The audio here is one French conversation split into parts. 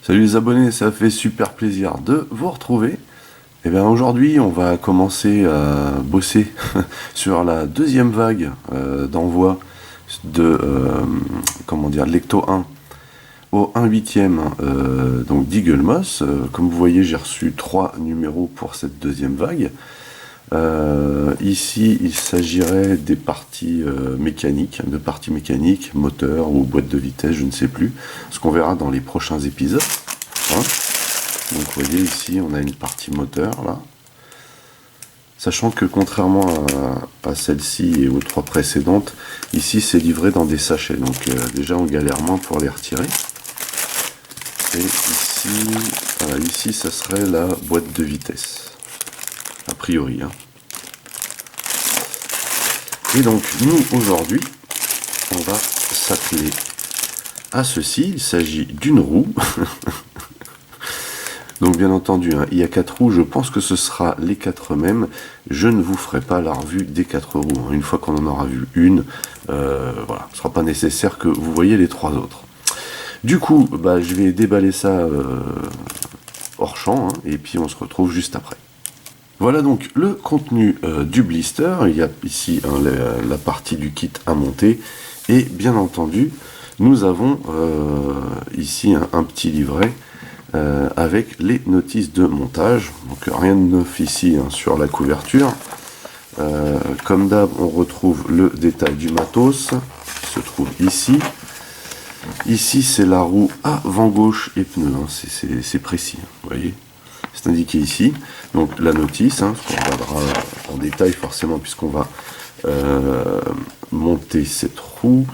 Salut les abonnés, ça fait super plaisir de vous retrouver. Et bien aujourd'hui, on va commencer à bosser sur la deuxième vague d'envoi de l'Ecto 1 au 1/8 donc d'Eagle Moss. Comme vous voyez, j'ai reçu 3 numéros pour cette deuxième vague. Ici, il s'agirait des parties mécaniques, de parties mécaniques, moteur ou boîte de vitesse, je ne sais plus, ce qu'on verra dans les prochains épisodes. Hein. Donc vous voyez ici, on a une partie moteur là. Sachant que contrairement à celle-ci et aux 3 précédentes, ici c'est livré dans des sachets, donc déjà on galère moins pour les retirer. Et ici, voilà, ici ça serait la boîte de vitesse, a priori. Hein. Et donc nous aujourd'hui, on va s'atteler à ceci. Il s'agit d'une roue. Donc bien entendu, hein, il y a 4 roues, je pense que ce sera les 4 mêmes. Je ne vous ferai pas la revue des 4 roues. Hein. Une fois qu'on en aura vu une, voilà, ce ne sera pas nécessaire que vous voyez les 3 autres. Du coup, je vais déballer ça hors champ, hein, et puis on se retrouve juste après. Voilà donc le contenu du blister. Il y a ici la partie du kit à monter. Et bien entendu, nous avons ici un petit livret avec les notices de montage. Donc rien de neuf ici hein, sur la couverture. Comme d'hab, on retrouve le détail du matos qui se trouve ici. Ici, c'est la roue avant gauche et pneus. Hein. C'est précis, hein, vous voyez. C'est indiqué ici. Donc la notice, hein, qu'on regardera en détail forcément puisqu'on va monter cette roue.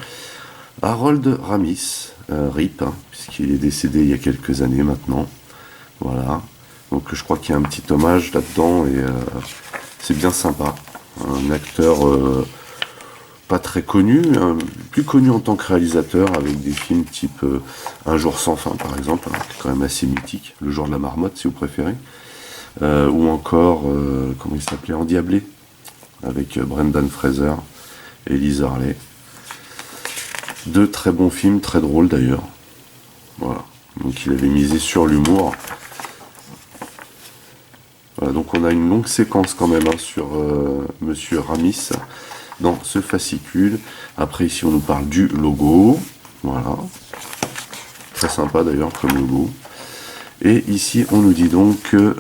Harold Ramis, RIP, hein, puisqu'il est décédé il y a quelques années maintenant. Voilà. Donc je crois qu'il y a un petit hommage là-dedans et c'est bien sympa. Un acteur pas très connu, plus connu en tant que réalisateur avec des films type Un jour sans fin par exemple, hein, qui est quand même assez mythique, Le jour de la marmotte si vous préférez. Ou encore, comment il s'appelait, Endiablé, avec Brendan Fraser et Liz Harley. 2 très bons films, très drôles d'ailleurs. Voilà. Donc il avait misé sur l'humour. Voilà, donc on a une longue séquence quand même hein, sur Monsieur Ramis dans ce fascicule. Après ici on nous parle du logo. Voilà. Très sympa d'ailleurs comme logo. Et ici on nous dit donc que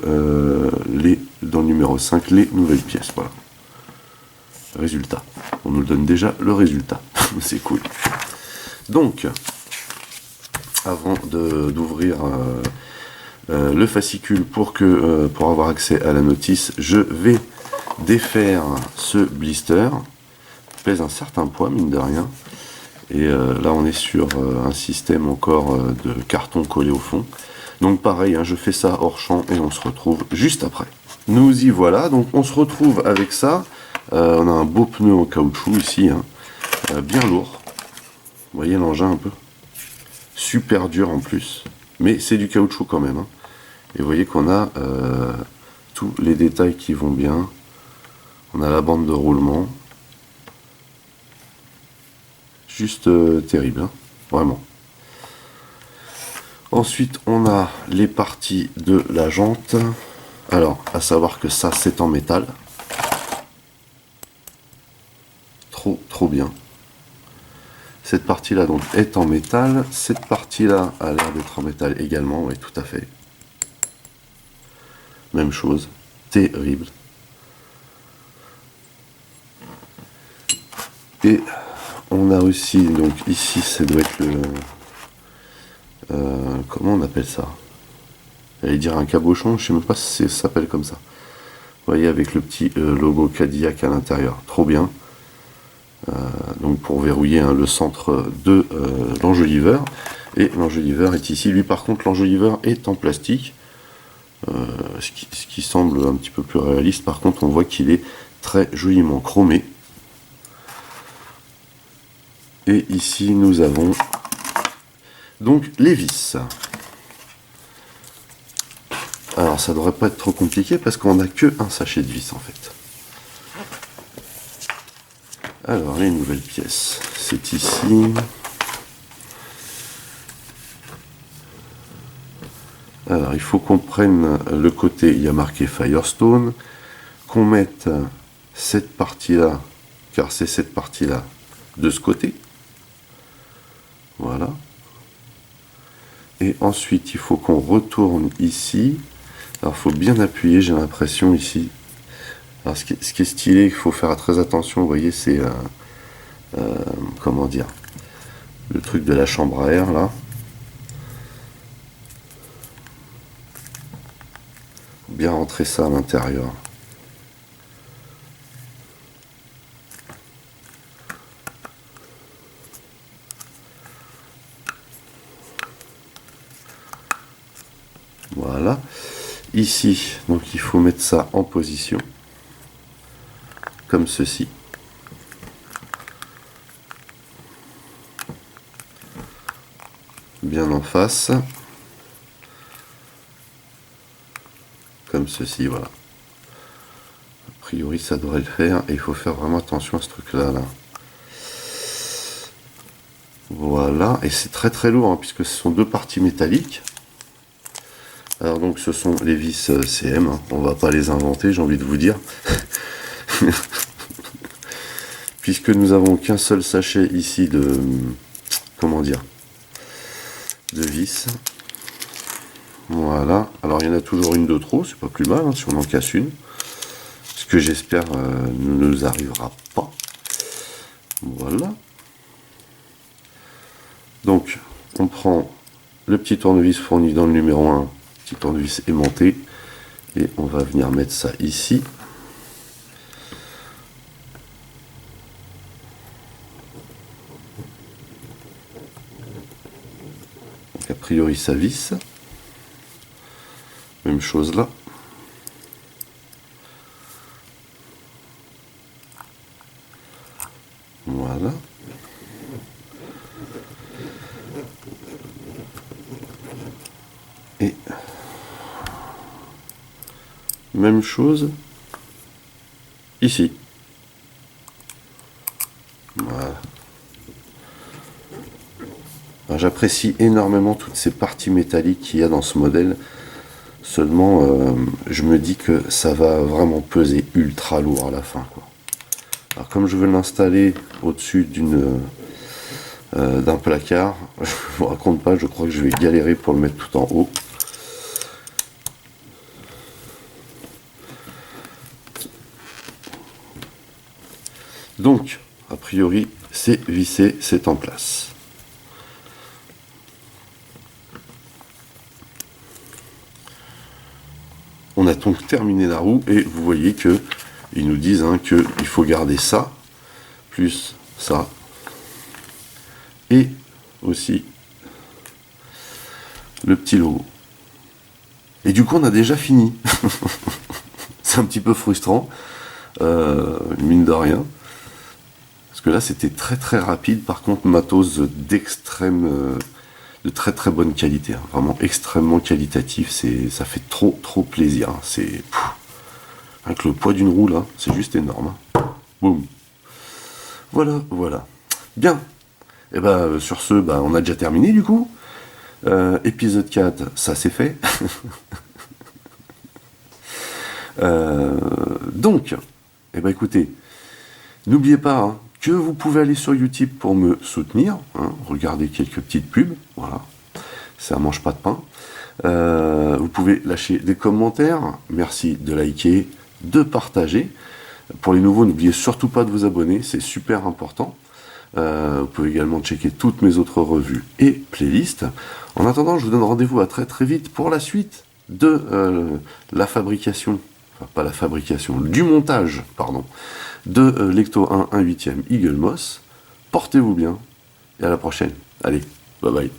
dans le numéro 5, les nouvelles pièces. Voilà. Résultat. On nous donne déjà le résultat. C'est cool. Donc, avant d'ouvrir le fascicule pour avoir accès à la notice, je vais défaire ce blister. Il pèse un certain poids, mine de rien. Et là, on est sur un système encore de carton collé au fond. Donc pareil, hein, je fais ça hors champ et on se retrouve juste après. Nous y voilà, donc on se retrouve avec ça. On a un beau pneu en caoutchouc ici, hein, bien lourd. Vous voyez l'engin un peu? Super dur en plus. Mais c'est du caoutchouc quand même. Hein. Et vous voyez qu'on a tous les détails qui vont bien. On a la bande de roulement. Juste terrible, hein, vraiment. Ensuite, on a les parties de la jante. Alors, à savoir que ça, c'est en métal. Trop bien. Cette partie-là donc est en métal. Cette partie-là a l'air d'être en métal également. Oui, tout à fait. Même chose. Terrible. Et on a aussi, donc ici, ça doit être le... comment on appelle ça? J'allais dire un cabochon, je sais même pas si ça s'appelle comme ça. Vous voyez, avec le petit logo Cadillac à l'intérieur. Trop bien. Donc pour verrouiller hein, le centre de l'enjoliveur. Et l'enjoliveur est ici. Lui, par contre, l'enjoliveur est en plastique. Ce qui semble un petit peu plus réaliste. Par contre, on voit qu'il est très joliment chromé. Et ici, nous avons donc les vis. Alors, ça devrait pas être trop compliqué parce qu'on n'a que un sachet de vis en fait. Alors, les nouvelles pièces, c'est ici. Alors, il faut qu'on prenne le côté, il y a marqué Firestone, qu'on mette cette partie-là, car c'est cette partie-là, de ce côté. Voilà. Et ensuite, il faut qu'on retourne ici. Alors, il faut bien appuyer, j'ai l'impression, ici. Alors, ce qui est stylé, il faut faire très attention, vous voyez, c'est... comment dire, le truc de la chambre à air, là. Bien rentrer ça à l'intérieur. Voilà. Ici, donc il faut mettre ça en position. Comme ceci. Bien en face. Comme ceci, voilà. A priori, ça devrait le faire. Et il faut faire vraiment attention à ce truc-là, là. Voilà. Et c'est très très lourd, hein, puisque ce sont deux parties métalliques. Alors donc, ce sont les vis CM. Hein. On va pas les inventer, j'ai envie de vous dire. Puisque nous avons qu'un seul sachet ici de... Comment dire, de vis. Voilà. Alors, il y en a toujours une de trop. C'est pas plus mal, hein, si on en casse une. Ce que j'espère ne nous arrivera pas. Voilà. Donc, on prend le petit tournevis fourni dans le numéro 1, petit tournevis aimanté, et on va venir mettre ça ici. Donc, a priori, ça visse. Même chose là. Voilà. Et même chose ici. Voilà. J'apprécie énormément toutes ces parties métalliques qu'il y a dans ce modèle. Seulement, je me dis que ça va vraiment peser ultra lourd à la fin, quoi. Alors, comme je veux l'installer au-dessus d'un placard, je vous raconte pas, je crois que je vais galérer pour le mettre tout en haut. Donc, a priori, c'est vissé, c'est en place. On a donc terminé la roue et vous voyez que ils nous disent hein, qu'il faut garder ça, plus ça, et aussi le petit logo. Et du coup, on a déjà fini. C'est un petit peu frustrant, mine de rien. Parce que là, c'était très très rapide. Par contre, matos d'extrême... de très très bonne qualité, hein. Vraiment extrêmement qualitatif, ça fait trop plaisir, hein. C'est avec le poids d'une roue là, c'est juste énorme, hein. Boum. Voilà. Bien. Et ben sur ce, on a déjà terminé du coup. Épisode 4, ça c'est fait. Donc, et ben écoutez, n'oubliez pas hein, que vous pouvez aller sur YouTube pour me soutenir, hein, regardez quelques petites pubs, voilà, ça mange pas de pain. Vous pouvez lâcher des commentaires, merci de liker, de partager. Pour les nouveaux, n'oubliez surtout pas de vous abonner, c'est super important. Vous pouvez également checker toutes mes autres revues et playlists. En attendant, je vous donne rendez-vous à très très vite pour la suite de la fabrication, enfin pas la fabrication, du montage, pardon, de l'Ecto 1 1/8 Eagle Moss. Portez-vous bien et à la prochaine. Allez, bye bye.